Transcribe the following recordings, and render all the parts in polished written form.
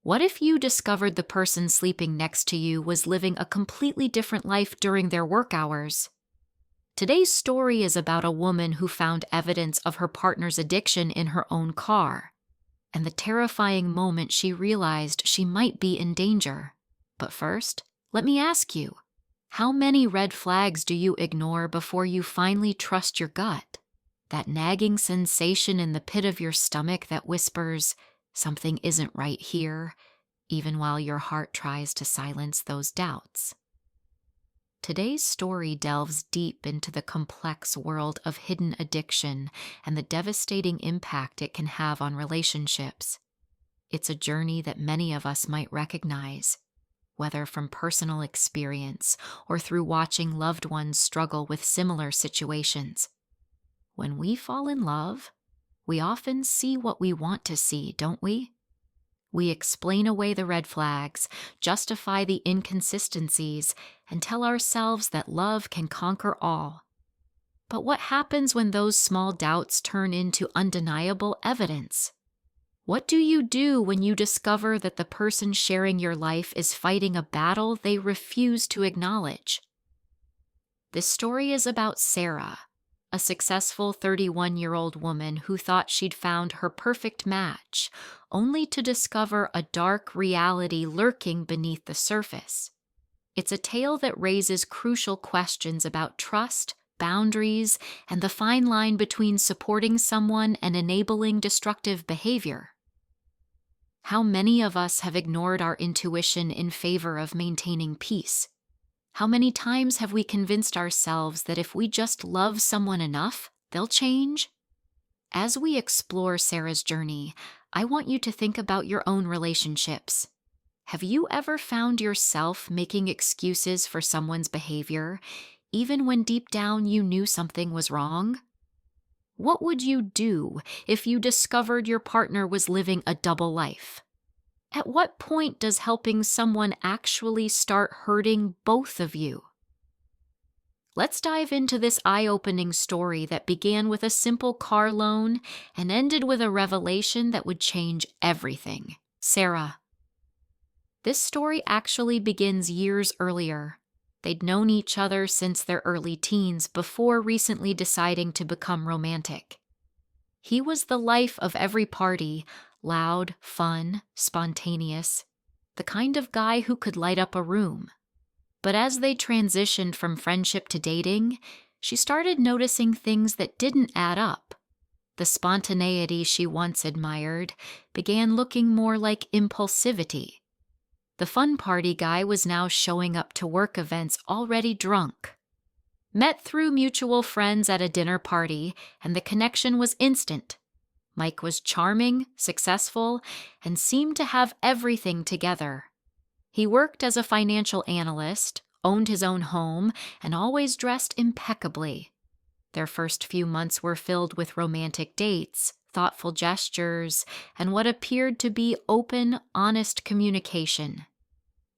What if you discovered the person sleeping next to you was living a completely different life during their work hours? Today's story is about a woman who found evidence of her partner's addiction in her own car, and the terrifying moment she realized she might be in danger. But first, let me ask you, how many red flags do you ignore before you finally trust your gut? That nagging sensation in the pit of your stomach that whispers, something isn't right here, even while your heart tries to silence those doubts. Today's story delves deep into the complex world of hidden addiction and the devastating impact it can have on relationships. It's a journey that many of us might recognize, whether from personal experience or through watching loved ones struggle with similar situations. When we fall in love, we often see what we want to see, don't we? We explain away the red flags, justify the inconsistencies, and tell ourselves that love can conquer all. But what happens when those small doubts turn into undeniable evidence? What do you do when you discover that the person sharing your life is fighting a battle they refuse to acknowledge? This story is about Sarah, a successful 31-year-old woman who thought she'd found her perfect match, only to discover a dark reality lurking beneath the surface. It's a tale that raises crucial questions about trust, boundaries, and the fine line between supporting someone and enabling destructive behavior. How many of us have ignored our intuition in favor of maintaining peace? How many times have we convinced ourselves that if we just love someone enough, they'll change? As we explore Sarah's journey, I want you to think about your own relationships. Have you ever found yourself making excuses for someone's behavior, even when deep down you knew something was wrong? What would you do if you discovered your partner was living a double life? At what point does helping someone actually start hurting both of you? Let's dive into this eye-opening story that began with a simple car loan and ended with a revelation that would change everything. Sarah. This story actually begins years earlier. They'd known each other since their early teens before recently deciding to become romantic. He was the life of every party, loud, fun, spontaneous, the kind of guy who could light up a room. But as they transitioned from friendship to dating, she started noticing things that didn't add up. The spontaneity she once admired began looking more like impulsivity. The fun party guy was now showing up to work events already drunk. Met through mutual friends at a dinner party, and the connection was instant. Mike was charming, successful, and seemed to have everything together. He worked as a financial analyst, owned his own home, and always dressed impeccably. Their first few months were filled with romantic dates, thoughtful gestures, and what appeared to be open, honest communication.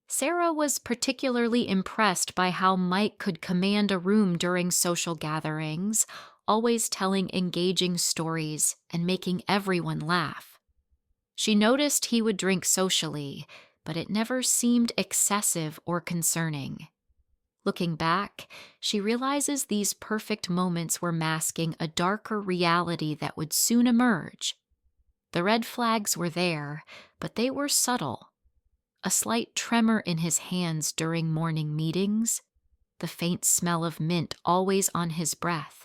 Sarah was particularly impressed by how Mike could command a room during social gatherings, always telling engaging stories and making everyone laugh. She noticed he would drink socially, but it never seemed excessive or concerning. Looking back, she realizes these perfect moments were masking a darker reality that would soon emerge. The red flags were there, but they were subtle. A slight tremor in his hands during morning meetings, the faint smell of mint always on his breath,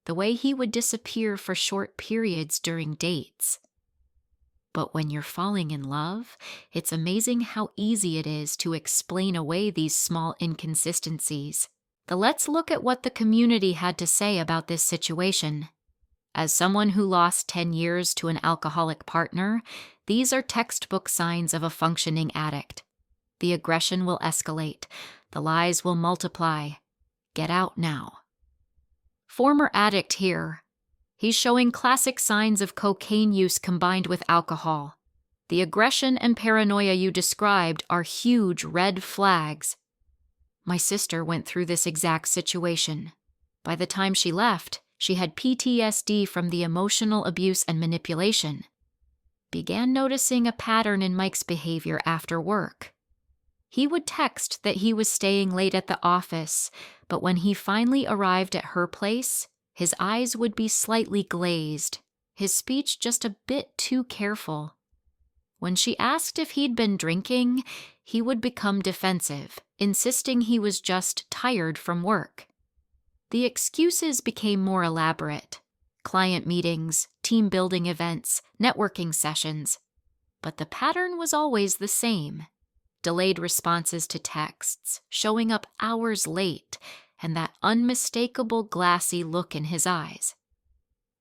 the way he would disappear for short periods during dates. But when you're falling in love, it's amazing how easy it is to explain away these small inconsistencies. Let's look at what the community had to say about this situation. As someone who lost 10 years to an alcoholic partner, these are textbook signs of a functioning addict. The aggression will escalate. The lies will multiply. Get out now. Former addict here. He's showing classic signs of cocaine use combined with alcohol. The aggression and paranoia you described are huge red flags. My sister went through this exact situation. By the time she left, she had PTSD from the emotional abuse and manipulation. began noticing a pattern in Mike's behavior after work. He would text that he was staying late at the office, but when he finally arrived at her place, his eyes would be slightly glazed, his speech just a bit too careful. When she asked if he'd been drinking, he would become defensive, insisting he was just tired from work. The excuses became more elaborate: client meetings, team building events, networking sessions. But the pattern was always the same: delayed responses to texts, showing up hours late, and that unmistakable glassy look in his eyes.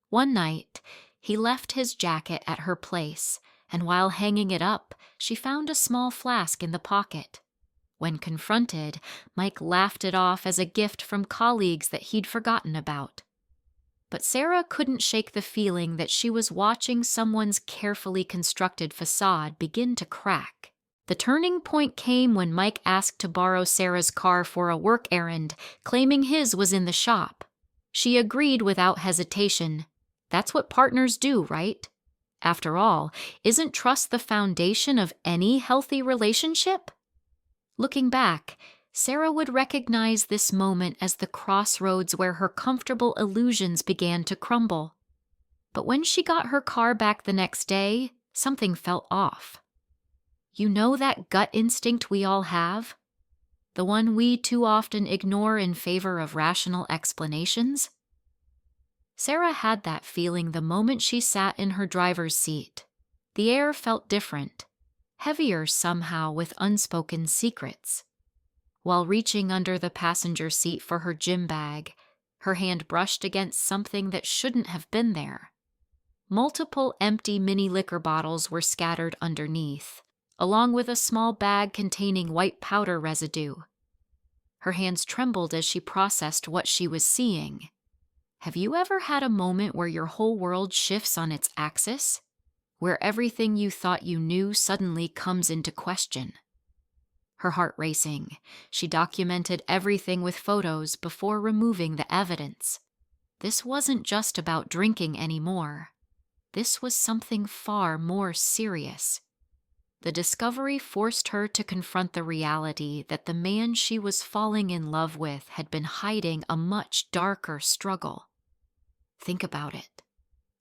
One night, he left his jacket at her place, and while hanging it up, she found a small flask in the pocket. When confronted, Mike laughed it off as a gift from colleagues that he'd forgotten about. But Sarah couldn't shake the feeling that she was watching someone's carefully constructed facade begin to crack. The turning point came when Mike asked to borrow Sarah's car for a work errand, claiming his was in the shop. She agreed without hesitation. That's what partners do, right? After all, isn't trust the foundation of any healthy relationship? Looking back, Sarah would recognize this moment as the crossroads where her comfortable illusions began to crumble. But when she got her car back the next day, something felt off. You know that gut instinct we all have? The one we too often ignore in favor of rational explanations? Sarah had that feeling the moment she sat in her driver's seat. The air felt different, heavier somehow with unspoken secrets. While reaching under the passenger seat for her gym bag, her hand brushed against something that shouldn't have been there. Multiple empty mini liquor bottles were scattered underneath, along with a small bag containing white powder residue. Her hands trembled as she processed what she was seeing. Have you ever had a moment where your whole world shifts on its axis? Where everything you thought you knew suddenly comes into question? Her heart racing, she documented everything with photos before removing the evidence. This wasn't just about drinking anymore. This was something far more serious. The discovery forced her to confront the reality that the man she was falling in love with had been hiding a much darker struggle. Think about it.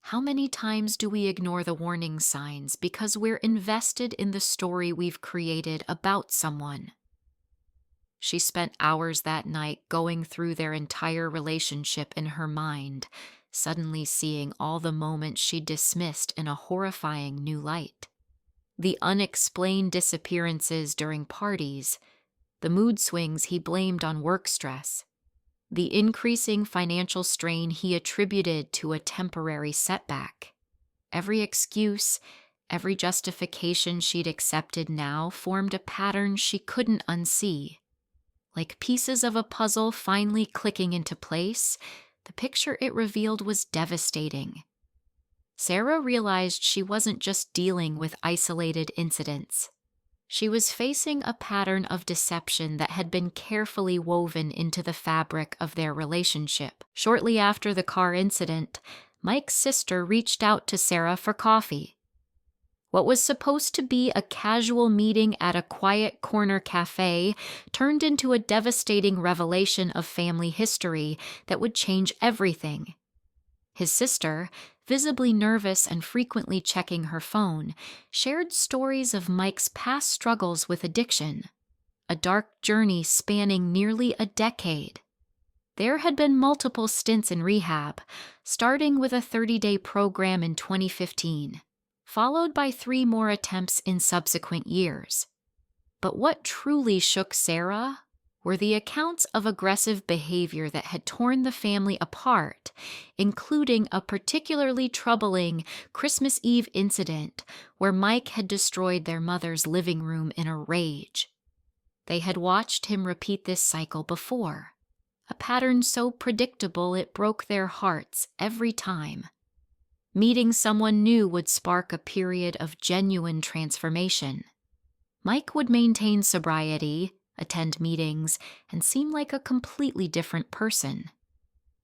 How many times do we ignore the warning signs because we're invested in the story we've created about someone? She spent hours that night going through their entire relationship in her mind, suddenly seeing all the moments she dismissed in a horrifying new light. The unexplained disappearances during parties, the mood swings he blamed on work stress, the increasing financial strain he attributed to a temporary setback. Every excuse, every justification she'd accepted now formed a pattern she couldn't unsee. Like pieces of a puzzle finally clicking into place, the picture it revealed was devastating. Sarah realized she wasn't just dealing with isolated incidents. She was facing a pattern of deception that had been carefully woven into the fabric of their relationship. Shortly after the car incident, Mike's sister reached out to Sarah for coffee. What was supposed to be a casual meeting at a quiet corner cafe turned into a devastating revelation of family history that would change everything. His sister, visibly nervous and frequently checking her phone, shared stories of Mike's past struggles with addiction, a dark journey spanning nearly a decade. There had been multiple stints in rehab, starting with a 30-day program in 2015, followed by 3 more attempts in subsequent years. But what truly shook Sarah were the accounts of aggressive behavior that had torn the family apart, including a particularly troubling Christmas Eve incident where Mike had destroyed their mother's living room in a rage. They had watched him repeat this cycle before, a pattern so predictable it broke their hearts every time. Meeting someone new would spark a period of genuine transformation. Mike would maintain sobriety, attend meetings, and seem like a completely different person.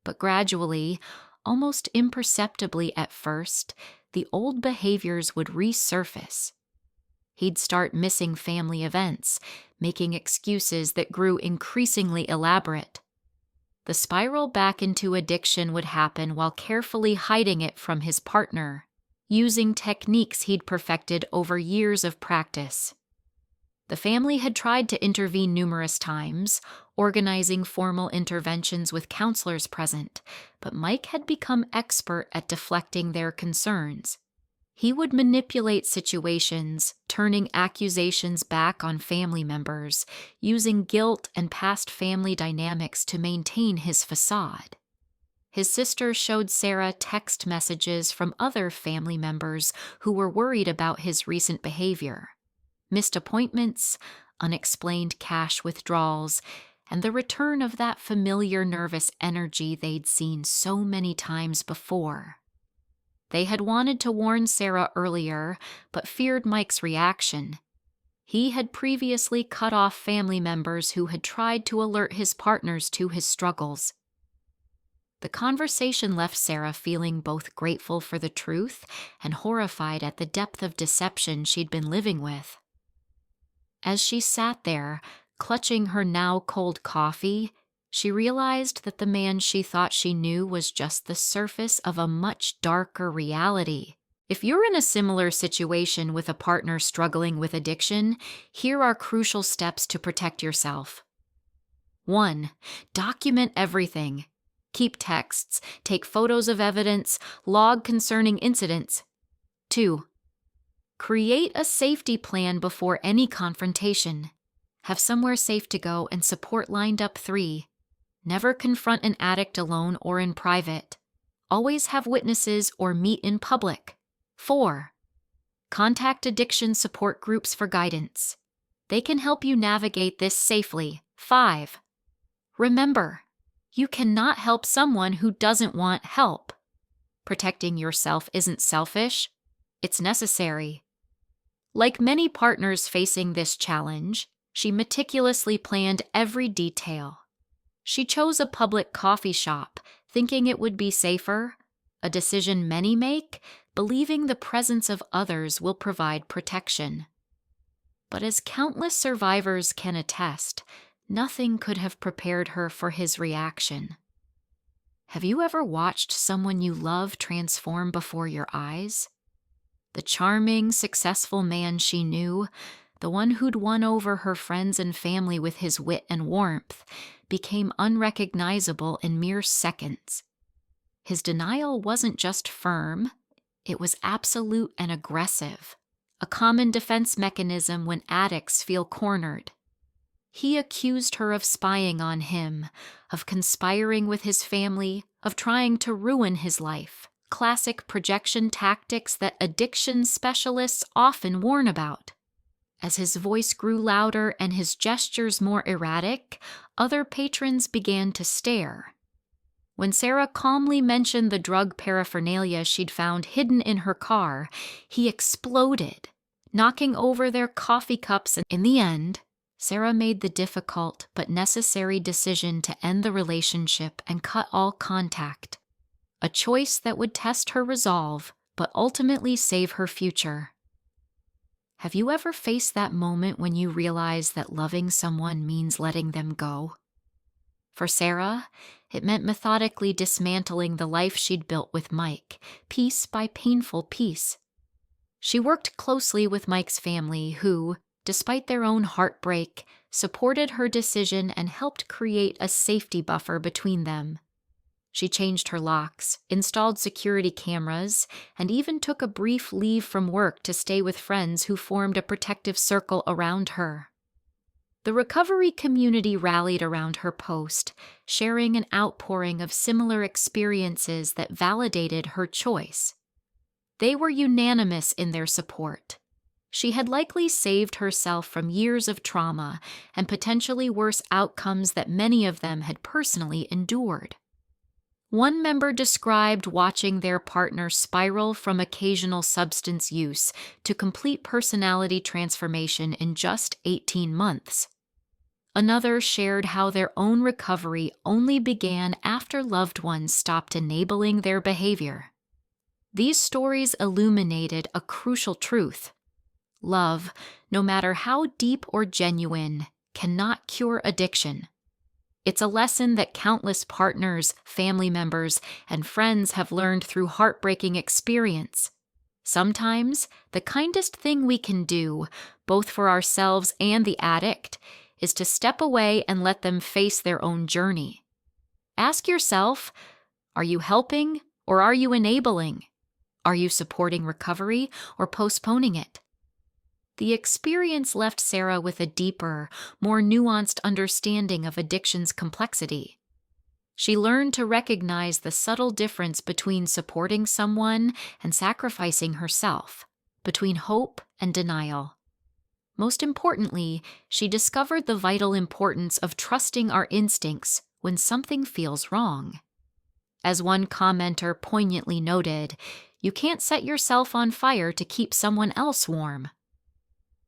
But gradually, almost imperceptibly at first, the old behaviors would resurface. He'd start missing family events, making excuses that grew increasingly elaborate. The spiral back into addiction would happen while carefully hiding it from his partner, using techniques he'd perfected over years of practice. The family had tried to intervene numerous times, organizing formal interventions with counselors present, but Mike had become expert at deflecting their concerns. He would manipulate situations, turning accusations back on family members, using guilt and past family dynamics to maintain his facade. His sister showed Sarah text messages from other family members who were worried about his recent behavior. Missed appointments, unexplained cash withdrawals, and the return of that familiar nervous energy they'd seen so many times before. They had wanted to warn Sarah earlier, but feared Mike's reaction. He had previously cut off family members who had tried to alert his partners to his struggles. The conversation left Sarah feeling both grateful for the truth and horrified at the depth of deception she'd been living with. As she sat there, clutching her now cold coffee, she realized that the man she thought she knew was just the surface of a much darker reality. If you're in a similar situation with a partner struggling with addiction, here are crucial steps to protect yourself. 1. Document everything. Keep texts, take photos of evidence, log concerning incidents. 2. Create a safety plan before any confrontation. Have somewhere safe to go and support lined up. 3. Never confront an addict alone or in private. Always have witnesses or meet in public. 4. Contact addiction support groups for guidance. They can help you navigate this safely. 5. Remember, you cannot help someone who doesn't want help. Protecting yourself isn't selfish, it's necessary. Like many partners facing this challenge, she meticulously planned every detail. She chose a public coffee shop, thinking it would be safer, a decision many make, believing the presence of others will provide protection. But as countless survivors can attest, nothing could have prepared her for his reaction. Have you ever watched someone you love transform before your eyes? The charming, successful man she knew, the one who'd won over her friends and family with his wit and warmth, became unrecognizable in mere seconds. His denial wasn't just firm, it was absolute and aggressive, a common defense mechanism when addicts feel cornered. He accused her of spying on him, of conspiring with his family, of trying to ruin his life. Classic projection tactics that addiction specialists often warn about. As his voice grew louder and his gestures more erratic, other patrons began to stare. When Sarah calmly mentioned the drug paraphernalia she'd found hidden in her car, he exploded, knocking over their coffee cups, and in the end, Sarah made the difficult but necessary decision to end the relationship and cut all contact. A choice that would test her resolve, but ultimately save her future. Have you ever faced that moment when you realize that loving someone means letting them go? For Sarah, it meant methodically dismantling the life she'd built with Mike, piece by painful piece. She worked closely with Mike's family who, despite their own heartbreak, supported her decision and helped create a safety buffer between them. She changed her locks, installed security cameras, and even took a brief leave from work to stay with friends who formed a protective circle around her. The recovery community rallied around her post, sharing an outpouring of similar experiences that validated her choice. They were unanimous in their support. She had likely saved herself from years of trauma and potentially worse outcomes that many of them had personally endured. One member described watching their partner spiral from occasional substance use to complete personality transformation in just 18 months. Another shared how their own recovery only began after loved ones stopped enabling their behavior. These stories illuminated a crucial truth. Love, no matter how deep or genuine, cannot cure addiction. It's a lesson that countless partners, family members, and friends have learned through heartbreaking experience. Sometimes, the kindest thing we can do, both for ourselves and the addict, is to step away and let them face their own journey. Ask yourself, are you helping or are you enabling? Are you supporting recovery or postponing it? The experience left Sarah with a deeper, more nuanced understanding of addiction's complexity. She learned to recognize the subtle difference between supporting someone and sacrificing herself, between hope and denial. Most importantly, she discovered the vital importance of trusting our instincts when something feels wrong. As one commenter poignantly noted, you can't set yourself on fire to keep someone else warm.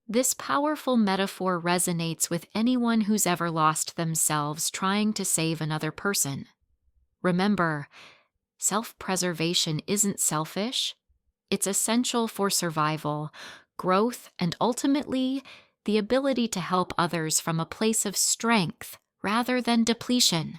This powerful metaphor resonates with anyone who's ever lost themselves trying to save another person. Remember, self-preservation isn't selfish. It's essential for survival, growth, and ultimately, the ability to help others from a place of strength rather than depletion.